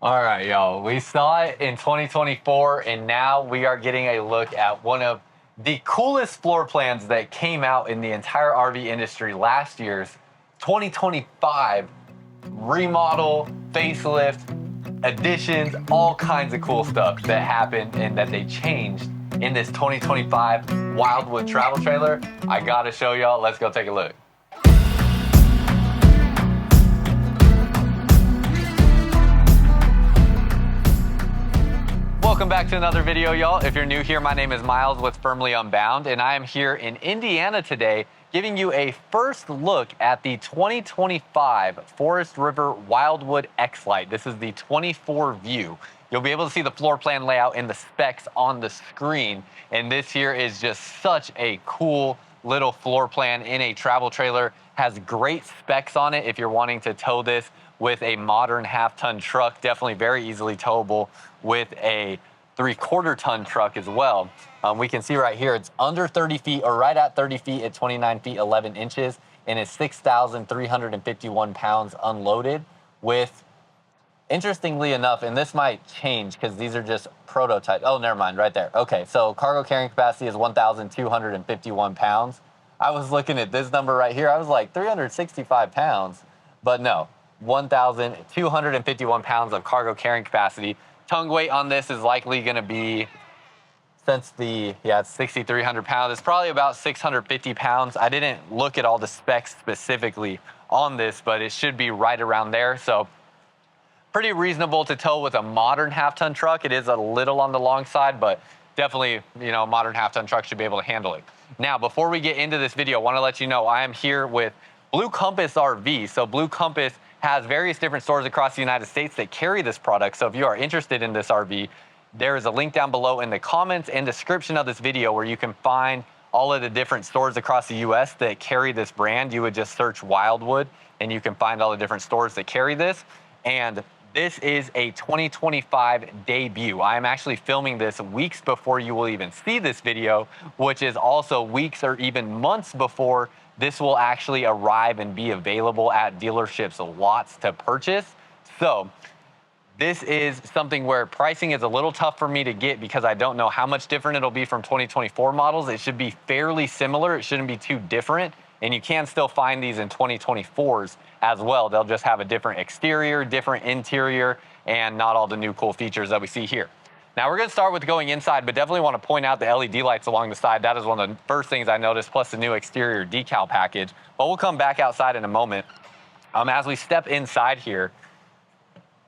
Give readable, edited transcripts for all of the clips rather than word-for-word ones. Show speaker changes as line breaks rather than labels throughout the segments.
All right, y'all. We saw it in 2024, and now we are getting a look at one of the coolest floor plans that came out in the entire RV industry last year's 2025 remodel, facelift, additions, all kinds of cool stuff that happened and that they changed in this 2025 Wildwood travel trailer. I gotta show y'all. Let's go take a look. Welcome back to another video, y'all. If you're new here, my name is Myles with Firmly Unbound, and I am here in Indiana today giving you a first look at the 2025 Forest River Wildwood X-Lite. This is the 24 view. You'll be able to see the floor plan layout and the specs on the screen, and this here is just such a cool little floor plan in a travel trailer. Has great specs on it if you're wanting to tow this with a modern half-ton truck. Definitely very easily towable with a 3/4 ton truck as well. We can see right here it's under 30 feet or right at 30 feet at 29 feet 11 inches, and it's 6,351 pounds unloaded with, interestingly enough, and this might change because these are just prototypes. Oh, never mind, right there. Okay, so cargo carrying capacity is 1,251 pounds. I was looking at this number right here. I was like 365 pounds, but no, 1,251 pounds of cargo carrying capacity. Tongue weight on this is likely going to be, since it's 6,300 pounds, it's probably about 650 pounds. I didn't look at all the specs specifically on this, but it should be right around there. So pretty reasonable to tow with a modern half-ton truck. It is a little on the long side, but definitely, a modern half-ton truck should be able to handle it. Now, before we get into this video, I want to let you know I am here with Blue Compass RV. So Blue Compass has various different stores across the United States that carry this product. So if you are interested in this RV, there is a link down below in the comments and description of this video where you can find all of the different stores across the US that carry this brand. You would just search Wildwood and you can find all the different stores that carry this. And this is a 2025 debut. I am actually filming this weeks before you will even see this video, which is also weeks or even months before this will actually arrive and be available at dealerships' lots to purchase. So this is something where pricing is a little tough for me to get because I don't know how much different it'll be from 2024 models. It should be fairly similar. It shouldn't be too different. And you can still find these in 2024s as well. They'll just have a different exterior, different interior, and not all the new cool features that we see here. Now we're gonna start with going inside, but definitely wanna point out the LED lights along the side. That is one of the first things I noticed, plus the new exterior decal package. But we'll come back outside in a moment. As we step inside here,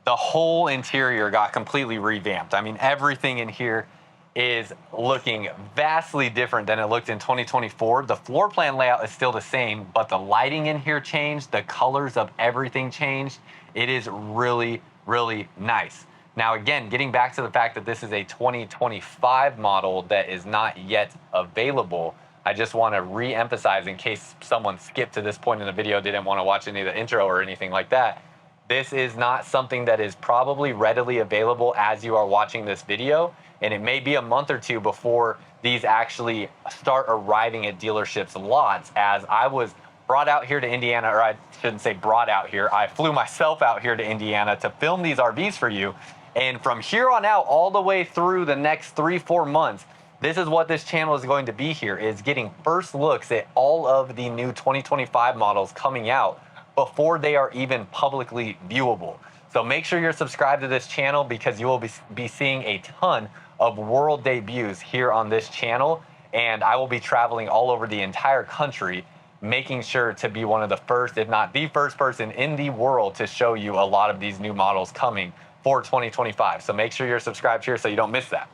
the whole interior got completely revamped. I mean, everything in here is looking vastly different than it looked in 2024. The floor plan layout is still the same, but the lighting in here changed. The colors of everything changed. It is really, really nice. Now, again, getting back to the fact that this is a 2025 model that is not yet available, I just want to re-emphasize in case someone skipped to this point in the video, didn't want to watch any of the intro or anything like that. This is not something that is probably readily available as you are watching this video, and it may be a month or two before these actually start arriving at dealerships' lots. As I was brought out here to Indiana, or I shouldn't say brought out here, I flew myself out here to Indiana to film these RVs for you. And from here on out, all the way through the next 3-4 months, this is what this channel is going to be here, is getting first looks at all of the new 2025 models coming out before they are even publicly viewable. So make sure you're subscribed to this channel because you will be seeing a ton of world debuts here on this channel. And I will be traveling all over the entire country, making sure to be one of the first, if not the first person in the world to show you a lot of these new models coming for 2025. So make sure you're subscribed here so you don't miss that.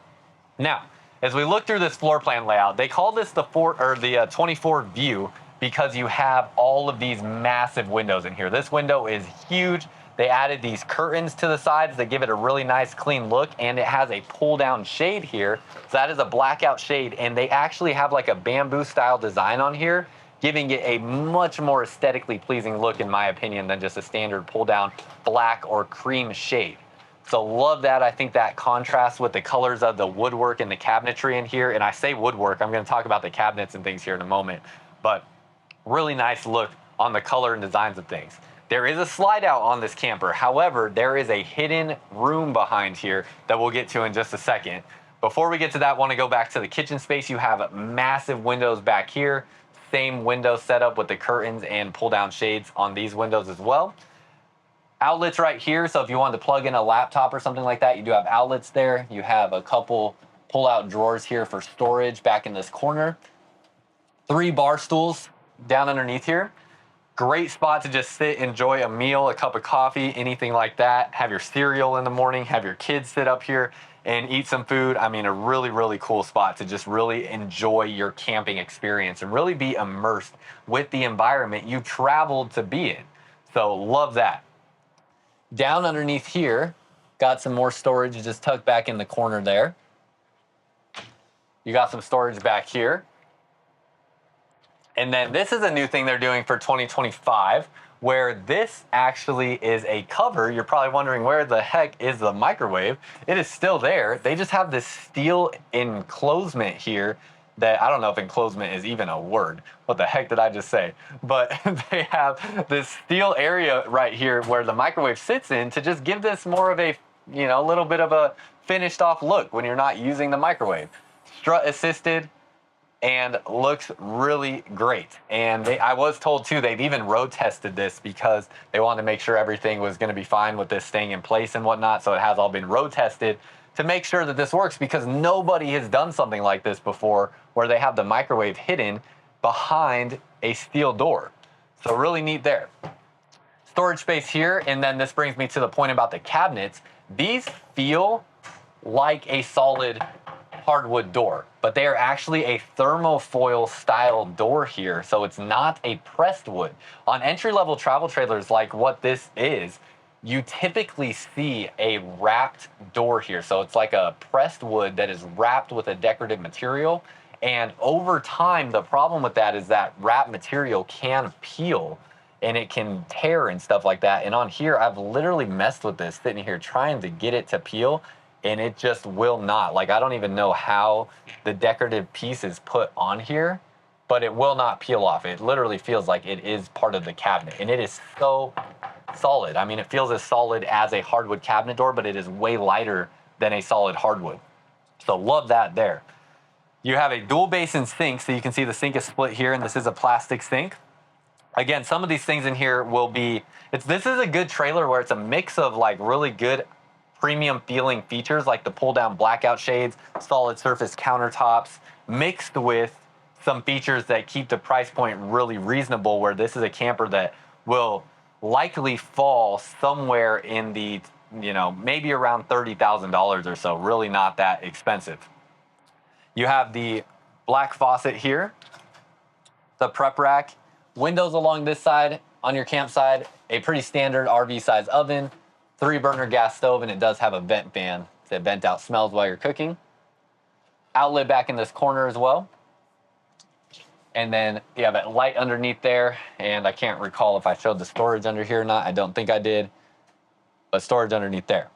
Now, as we look through this floor plan layout, they call this the 24 view because you have all of these massive windows in here. This window is huge. They added these curtains to the sides that give it a really nice clean look, and it has a pull down shade here. So that is a blackout shade, and they actually have like a bamboo style design on here, giving it a much more aesthetically pleasing look in my opinion than just a standard pull down black or cream shade. So love that. I think that contrasts with the colors of the woodwork and the cabinetry in here. And I say woodwork, I'm going to talk about the cabinets and things here in a moment, but really nice look on the color and designs of things. There is a slide out on this camper. However, there is a hidden room behind here that we'll get to in just a second. Before we get to that, I want to go back to the kitchen space. You have massive windows back here. Same window setup with the curtains and pull down shades on these windows as well. Outlets right here. So if you wanted to plug in a laptop or something like that, you do have outlets there. You have a couple pull-out drawers here for storage back in this corner. 3 bar stools down underneath here. Great spot to just sit, enjoy a meal, a cup of coffee, anything like that. Have your cereal in the morning, have your kids sit up here and eat some food. I mean, a really, really cool spot to just really enjoy your camping experience and really be immersed with the environment you traveled to be in. So love that. Down underneath here, got some more storage just tucked back in the corner there. You got some storage back here. And then this is a new thing they're doing for 2025, where this actually is a cover. You're probably wondering where the heck is the microwave. It is still there. They just have this steel enclosement here that, I don't know if enclosement is even a word. What the heck did I just say? But they have this steel area right here where the microwave sits in to just give this more of a, little bit of a finished off look when you're not using the microwave. Strut assisted and looks really great. And I was told too, they've even road tested this because they wanted to make sure everything was going to be fine with this staying in place and whatnot. So it has all been road tested to make sure that this works, because nobody has done something like this before where they have the microwave hidden behind a steel door. So really neat there. Storage space here. And then this brings me to the point about the cabinets. These feel like a solid hardwood door, but they are actually a thermofoil style door here. So it's not a pressed wood. On entry-level travel trailers like what this is, you typically see a wrapped door here. So it's like a pressed wood that is wrapped with a decorative material. And over time, the problem with that is that wrapped material can peel and it can tear and stuff like that. And on here, I've literally messed with this sitting here trying to get it to peel, and it just will not. Like, I don't even know how the decorative piece is put on here, but it will not peel off. It literally feels like it is part of the cabinet, and it is so solid. I mean, it feels as solid as a hardwood cabinet door, but it is way lighter than a solid hardwood. So love that there. You have a dual basin sink, so you can see the sink is split here, and this is a plastic sink. Again, some of these things in here will be, this is a good trailer where it's a mix of like really good premium feeling features like the pull down blackout shades, solid surface countertops, mixed with some features that keep the price point really reasonable, where this is a camper that will likely fall somewhere in the, maybe around $30,000 or so, really not that expensive. You have the black faucet here, the prep rack, windows along this side. On your campsite, a pretty standard RV size oven, 3-burner gas stove, and it does have a vent fan that vent out smells while you're cooking. Outlet back in this corner as well. And then you have a light underneath there, and I can't recall if I showed the storage under here or not. I don't think I did, but storage underneath there.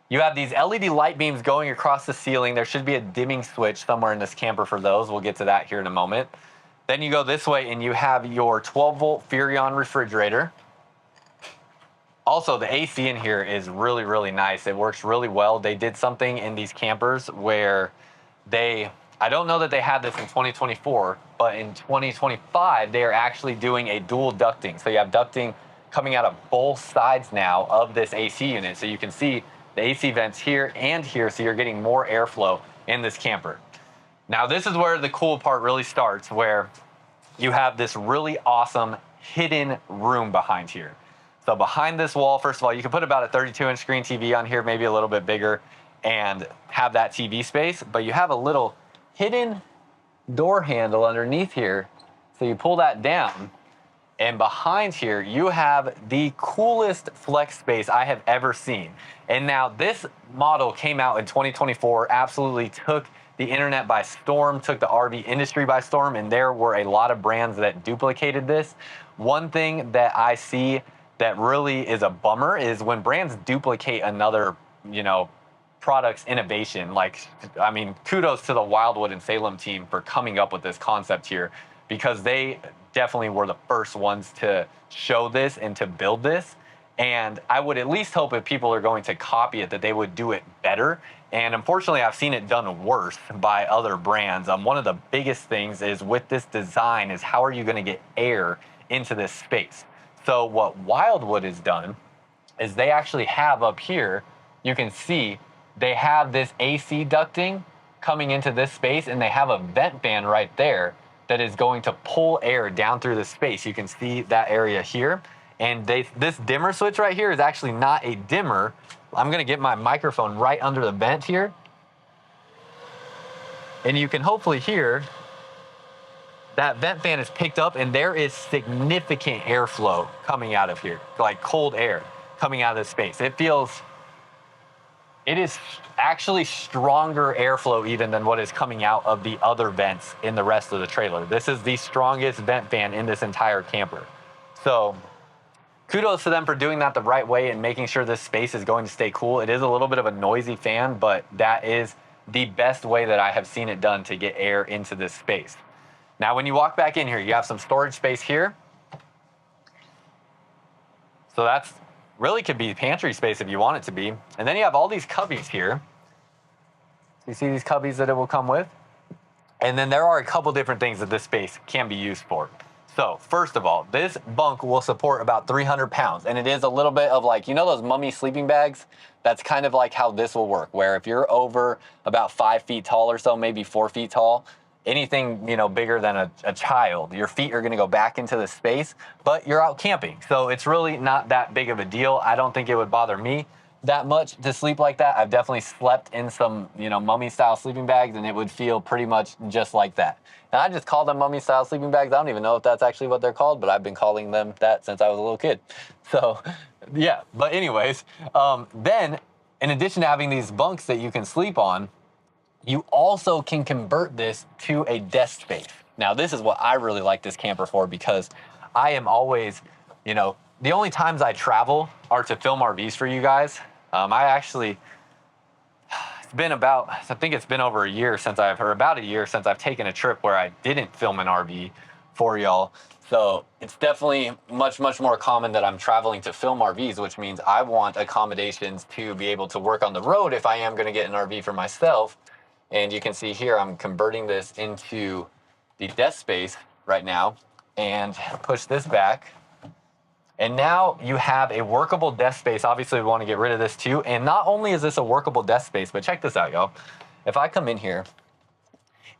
You have these LED light beams going across the ceiling. There should be a dimming switch somewhere in this camper for those. We'll get to that here in a moment. Then you go this way and you have your 12-volt Furrion refrigerator. Also, the AC in here is really, really nice. It works really well. They did something in these campers where I don't know that they had this in 2024, but in 2025, they are actually doing a dual ducting. So you have ducting coming out of both sides now of this AC unit. So you can see the AC vents here and here, so you're getting more airflow in this camper. Now, this is where the cool part really starts, where you have this really awesome hidden room behind here. So behind this wall, first of all, you can put about a 32-inch screen TV on here, maybe a little bit bigger, and have that TV space. But you have a little hidden door handle underneath here. So you pull that down, and behind here, you have the coolest flex space I have ever seen. And now this model came out in 2024, absolutely took the internet by storm, took the RV industry by storm, and there were a lot of brands that duplicated this. One thing that I see that really is a bummer is when brands duplicate another, product's innovation. Like, kudos to the Wildwood and Salem team for coming up with this concept here, because they definitely were the first ones to show this and to build this. And I would at least hope if people are going to copy it that they would do it better. And unfortunately, I've seen it done worse by other brands. One of the biggest things is with this design is how are you going to get air into this space? So what Wildwood has done is they actually have up here, you can see they have this AC ducting coming into this space, and they have a vent fan right there that is going to pull air down through the space. You can see that area here. And this dimmer switch right here is actually not a dimmer. I'm gonna get my microphone right under the vent here. And you can hopefully hear that vent fan is picked up, and there is significant airflow coming out of here, like cold air coming out of this space. It is actually stronger airflow even than what is coming out of the other vents in the rest of the trailer. This is the strongest vent fan in this entire camper. So kudos to them for doing that the right way and making sure this space is going to stay cool. It is a little bit of a noisy fan, but that is the best way that I have seen it done to get air into this space. Now, when you walk back in here, you have some storage space here. So that's really could be pantry space if you want it to be. And then you have all these cubbies here. You see these cubbies that it will come with? And then there are a couple different things that this space can be used for. So first of all, this bunk will support about 300 pounds. And it is a little bit of like, you know those mummy sleeping bags? That's kind of like how this will work, where if you're over about 5 feet tall or so, maybe 4 feet tall, anything, you know, bigger than a child, your feet are going to go back into the space, but you're out camping. So it's really not that big of a deal. I don't think it would bother me that much to sleep like that. I've definitely slept in some, you know, mummy style sleeping bags, and it would feel pretty much just like that. And I just call them mummy style sleeping bags. I don't even know if that's actually what they're called, but I've been calling them that since I was a little kid. So yeah, but anyways, then in addition to having these bunks that you can sleep on, you also can convert this to a desk space. Now, this is what I really like this camper for, because I am always, you know, the only times I travel are to film RVs for you guys. It's been about, I think it's been over a year since about a year since I've taken a trip where I didn't film an RV for y'all. So it's definitely much, much more common that I'm traveling to film RVs, which means I want accommodations to be able to work on the road if I am going to get an RV for myself. And you can see here, I'm converting this into the desk space right now, and push this back. And now you have a workable desk space. Obviously, we want to get rid of this too. And not only is this a workable desk space, but check this out, y'all. If I come in here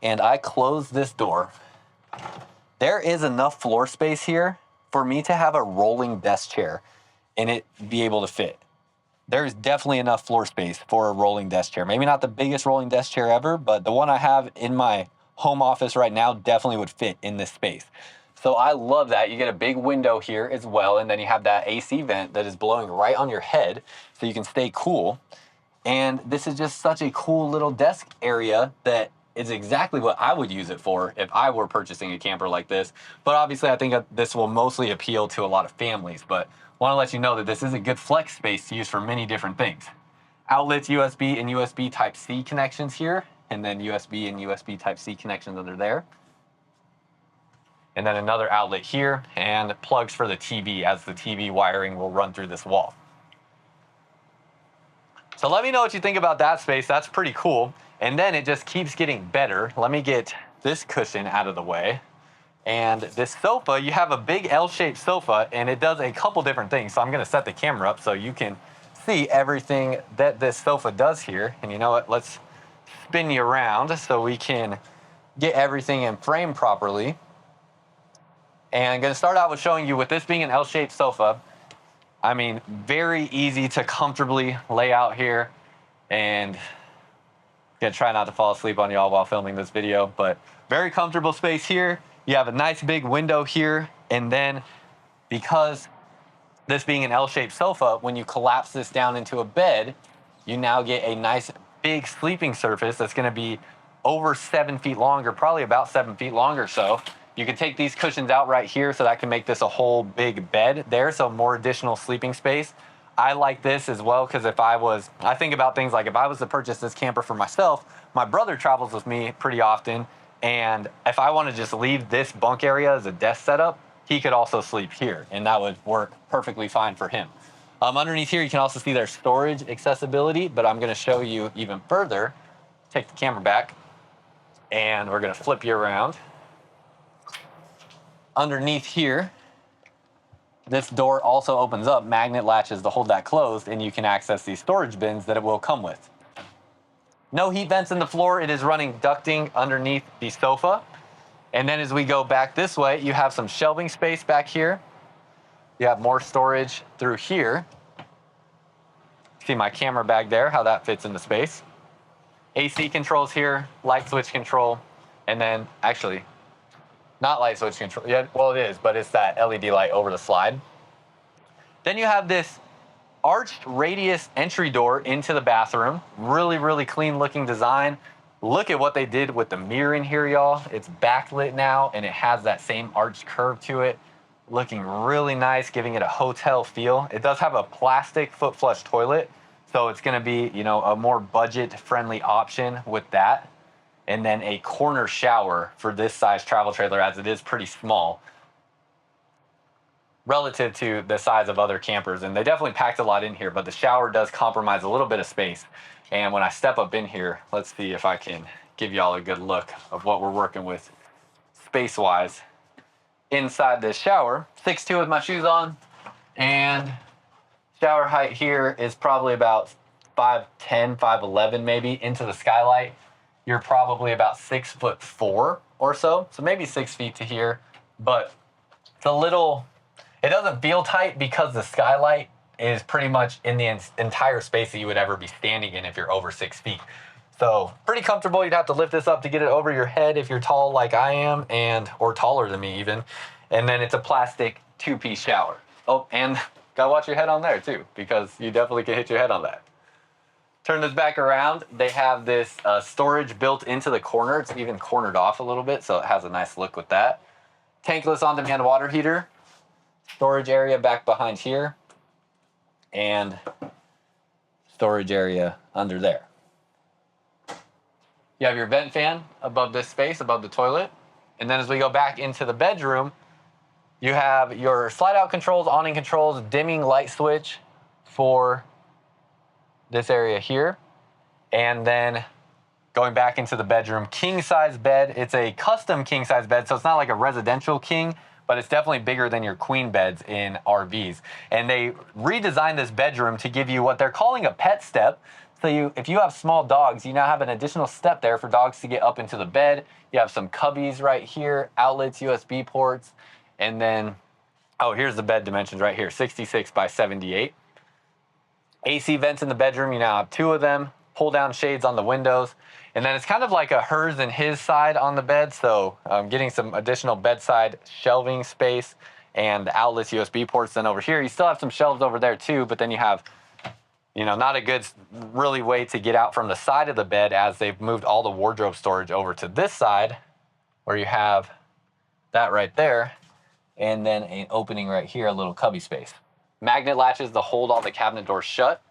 and I close this door, there is enough floor space here for me to have a rolling desk chair and it be able to fit. There's definitely enough floor space for a rolling desk chair. Maybe not the biggest rolling desk chair ever, but the one I have in my home office right now definitely would fit in this space. So I love that. You get a big window here as well, and then you have that AC vent that is blowing right on your head so you can stay cool. And this is just such a cool little desk area that is exactly what I would use it for if I were purchasing a camper like this. But obviously, I think that this will mostly appeal to a lot of families. But want to let you know that this is a good flex space to use for many different things. Outlets, USB and USB Type-C connections here, and then USB and USB Type-C connections under there. And then another outlet here, and plugs for the TV, as the TV wiring will run through this wall. So let me know what you think about that space. That's pretty cool. And then it just keeps getting better. Let me get this cushion out of the way. And this sofa, you have a big L-shaped sofa, and it does a couple different things. So I'm gonna set the camera up so you can see everything that this sofa does here. And you know what, let's spin you around so we can get everything in frame properly. And I'm gonna start out with showing you, with this being an L-shaped sofa, I mean, very easy to comfortably lay out here, and gonna try not to fall asleep on y'all while filming this video, but very comfortable space here. You have a nice big window here, and then because this being an L-shaped sofa, when you collapse this down into a bed, you now get a nice big sleeping surface that's gonna be over 7 feet long, or probably about 7 feet long or so. You can take these cushions out right here, so that can make this a whole big bed there, so more additional sleeping space. I like this as well, because I think about things like if I was to purchase this camper for myself, my brother travels with me pretty often, And if I want to just leave this bunk area as a desk setup, he could also sleep here, and that would work perfectly fine for him. Underneath here, you can also see their storage accessibility, but I'm going to show you even further. Take the camera back, and we're going to flip you around. Underneath here, this door also opens up, magnet latches to hold that closed, and you can access these storage bins that it will come with. No heat vents in the floor. It is running ducting underneath the sofa. And then as we go back this way, you have some shelving space back here. You have more storage through here. See my camera bag there, how that fits into space. AC controls here, light switch control, and then actually, not light switch control. Yeah, well, it is, but it's that LED light over the slide. Then you have this arched radius entry door into the bathroom. Really, really clean looking design. Look at what they did with the mirror in here, y'all. It's backlit now, and it has that same arched curve to it. Looking really nice, giving it a hotel feel. It does have a plastic foot flush toilet, so it's gonna be, you know, a more budget-friendly option with that. And then a corner shower for this size travel trailer, as it is pretty small relative to the size of other campers. And they definitely packed a lot in here, but the shower does compromise a little bit of space. And when I step up in here, let's see if I can give y'all a good look of what we're working with space-wise. Inside this shower, 6'2" with my shoes on, and shower height here is probably about 5'10", 5'11" maybe. Into the skylight, you're probably about 6'4" or so maybe 6 feet to here, but it's a little, it doesn't feel tight because the skylight is pretty much in the entire space that you would ever be standing in if you're over 6 feet. So pretty comfortable. You'd have to lift this up to get it over your head if you're tall like I am, or taller than me even. And then it's a plastic 2-piece shower. Oh, and gotta watch your head on there too, because you definitely can hit your head on that. Turn this back around. They have this storage built into the corner. It's even cornered off a little bit, so it has a nice look with that. Tankless on-demand water heater. Storage area back behind here. And storage area under there. You have your vent fan above this space, above the toilet. And then as we go back into the bedroom, you have your slide out controls, awning controls, dimming light switch for this area here. And then going back into the bedroom, king size bed. It's a custom king size bed, so it's not like a residential king, but it's definitely bigger than your queen beds in RVs. And they redesigned this bedroom to give you what they're calling a pet step. So if you have small dogs, you now have an additional step there for dogs to get up into the bed. You have some cubbies right here, outlets, USB ports, and then, oh, here's the bed dimensions right here, 66 by 78. AC vents in the bedroom, you now have 2 of them, pull down shades on the windows. And then it's kind of like a hers and his side on the bed. So getting some additional bedside shelving space and outlets, USB ports. Then over here, you still have some shelves over there too, but then you have, you know, not a good really way to get out from the side of the bed, as they've moved all the wardrobe storage over to this side where you have that right there. And then an opening right here, a little cubby space. Magnet latches to hold all the cabinet doors shut.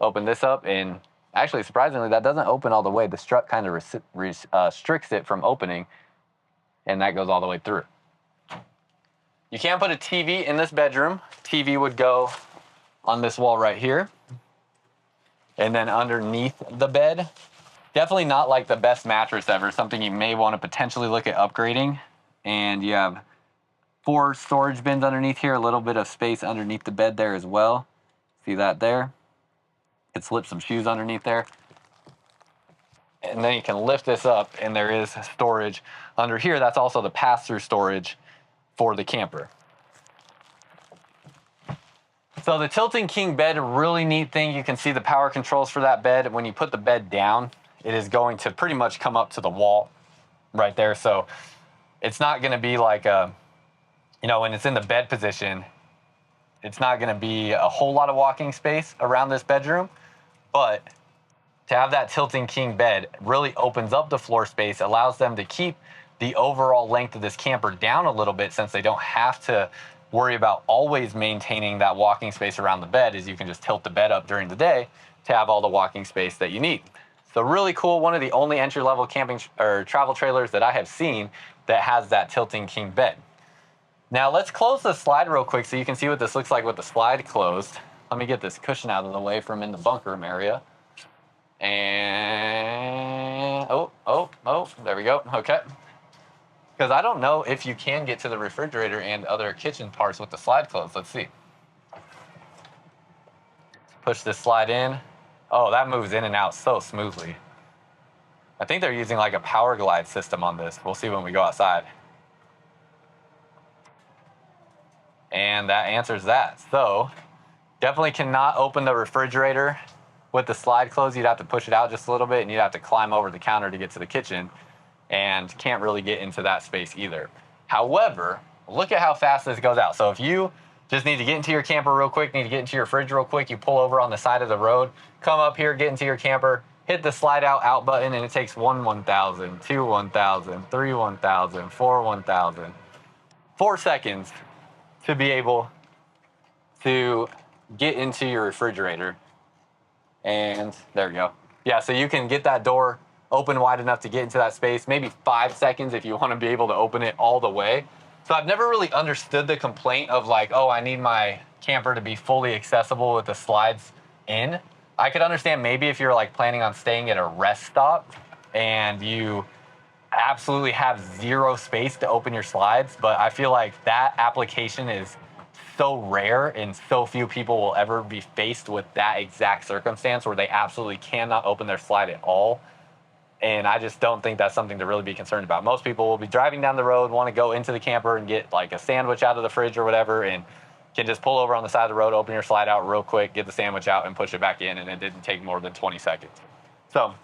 Open this up, and actually, surprisingly, that doesn't open all the way. The strut kind of restricts it from opening, and that goes all the way through. You can put a TV in this bedroom. TV would go on this wall right here, and then underneath the bed. Definitely not like the best mattress ever, something you may want to potentially look at upgrading. And you have 4 storage bins underneath here, a little bit of space underneath the bed there as well. See that there? You can slip some shoes underneath there. And then you can lift this up, and there is storage under here. That's also the pass-through storage for the camper. So the tilting king bed, really neat thing. You can see the power controls for that bed. When you put the bed down, it is going to pretty much come up to the wall right there. So it's not going to be like a, you know, when it's in the bed position, it's not going to be a whole lot of walking space around this bedroom. But to have that tilting king bed really opens up the floor space, allows them to keep the overall length of this camper down a little bit, since they don't have to worry about always maintaining that walking space around the bed, as you can just tilt the bed up during the day to have all the walking space that you need. So really cool, one of the only entry-level camping or travel trailers that I have seen that has that tilting king bed. Now let's close the slide real quick so you can see what this looks like with the slide closed. Let me get this cushion out of the way from in the bunker room area. And, there we go, okay. Because I don't know if you can get to the refrigerator and other kitchen parts with the slide closed. Let's see. Push this slide in. Oh, that moves in and out so smoothly. I think they're using like a power glide system on this. We'll see when we go outside. And that answers that. So definitely cannot open the refrigerator with the slide closed. You'd have to push it out just a little bit and you'd have to climb over the counter to get to the kitchen, and can't really get into that space either. However, look at how fast this goes out. So if you just need to get into your camper real quick, need to get into your fridge real quick, you pull over on the side of the road, come up here, get into your camper, hit the slide out button, and it takes 1,000, 2 1,000, 3 1,000, 4 1,000, 4 seconds to be able to get into your refrigerator. And there we go. Yeah, so you can get that door open wide enough to get into that space, maybe 5 seconds if you want to be able to open it all the way. So I've never really understood the complaint of like, oh, I need my camper to be fully accessible with the slides in. I could understand maybe if you're like planning on staying at a rest stop and you absolutely have zero space to open your slides, but I feel like that application is so rare and so few people will ever be faced with that exact circumstance where they absolutely cannot open their slide at all. And I just don't think that's something to really be concerned about. Most people will be driving down the road, want to go into the camper and get like a sandwich out of the fridge or whatever, and can just pull over on the side of the road, open your slide out real quick, get the sandwich out and push it back in, and it didn't take more than 20 seconds. So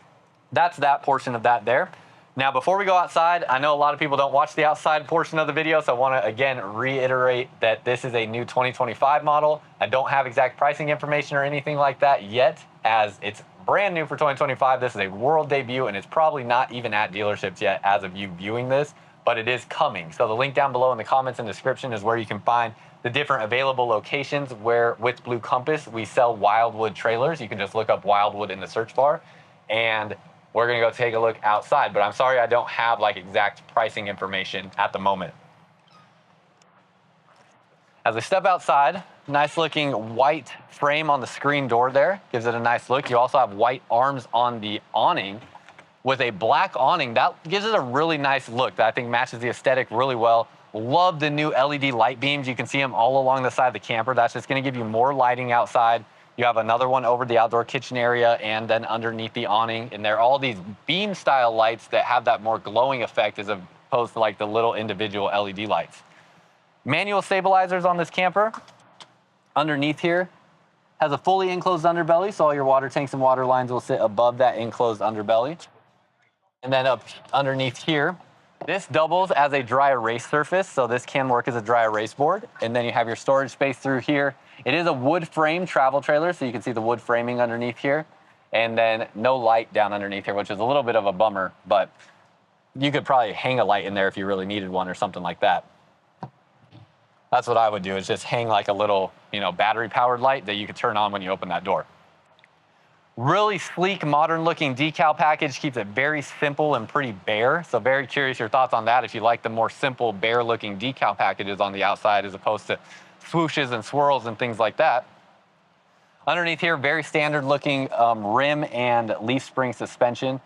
that's that portion of that there. Now, before we go outside, I know a lot of people don't watch the outside portion of the video, so I want to, again, reiterate that this is a new 2025 model. I don't have exact pricing information or anything like that yet, as it's brand new for 2025. This is a world debut, and it's probably not even at dealerships yet as of you viewing this, but it is coming. So the link down below in the comments and description is where you can find the different available locations where with Blue Compass we sell Wildwood trailers. You can just look up Wildwood in the search bar, and we're gonna go take a look outside, but I'm sorry I don't have like exact pricing information at the moment. As I step outside, nice looking white frame on the screen door there, gives it a nice look. You also have white arms on the awning with a black awning. That gives it a really nice look that I think matches the aesthetic really well. Love the new LED light beams. You can see them all along the side of the camper. That's just gonna give you more lighting outside. You have another one over the outdoor kitchen area and then underneath the awning. And they're all these beam style lights that have that more glowing effect as opposed to like the little individual LED lights. Manual stabilizers on this camper. Underneath here has a fully enclosed underbelly, so all your water tanks and water lines will sit above that enclosed underbelly. And then up underneath here, this doubles as a dry erase surface, so this can work as a dry erase board. And then you have your storage space through here. It is a wood frame travel trailer, so you can see the wood framing underneath here. And then no light down underneath here, which is a little bit of a bummer, but you could probably hang a light in there if you really needed one or something like that. That's what I would do, is just hang like a little, battery powered light that you could turn on when you open that door. Really sleek, modern looking decal package, keeps it very simple and pretty bare. So very curious your thoughts on that, if you like the more simple, bare looking decal packages on the outside as opposed to swooshes and swirls and things like that. Underneath here, very standard looking rim and leaf spring suspension.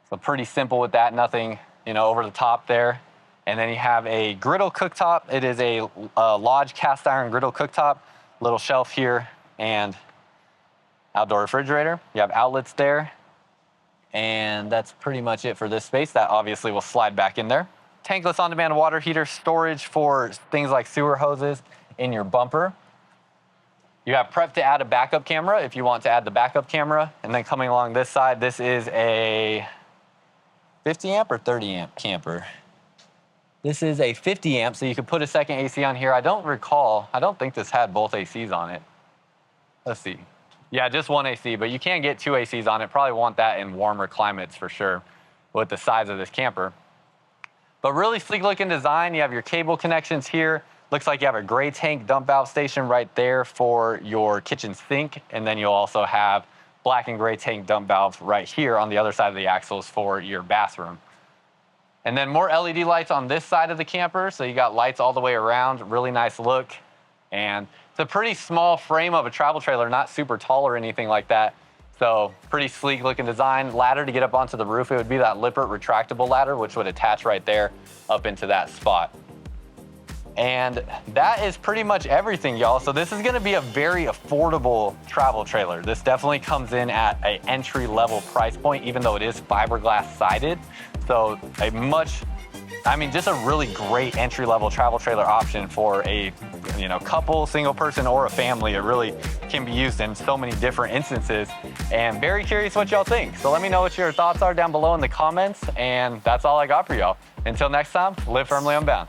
So pretty simple with that, nothing, over the top there. And then you have a griddle cooktop. It is a Lodge cast iron griddle cooktop, little shelf here, and outdoor refrigerator. You have outlets there. And that's pretty much it for this space. That obviously will slide back in there. Tankless on-demand water heater, storage for things like sewer hoses in your bumper. You have prep to add a backup camera if you want to add the backup camera. And then coming along this side, this is a 50 amp or 30 amp camper. This is a 50 amp, so you could put a second AC on here. I don't think this had both ACs on it. Let's see. Yeah, just one AC, but you can get 2 ACs on it. Probably want that in warmer climates for sure with the size of this camper. But really sleek looking design. You have your cable connections here. Looks like you have a gray tank dump valve station right there for your kitchen sink. And then you'll also have black and gray tank dump valve right here on the other side of the axles for your bathroom. And then more LED lights on this side of the camper. So you got lights all the way around, really nice look. And it's a pretty small frame of a travel trailer, not super tall or anything like that. So pretty sleek looking design. Ladder to get up onto the roof. It would be that Lippert retractable ladder, which would attach right there up into that spot. And that is pretty much everything, y'all. So this is gonna be a very affordable travel trailer. This definitely comes in at an entry-level price point, even though it is fiberglass sided. So just a really great entry-level travel trailer option for a couple, single person, or a family. It really can be used in so many different instances, and very curious what y'all think. So let me know what your thoughts are down below in the comments, and that's all I got for y'all. Until next time, live firmly unbound.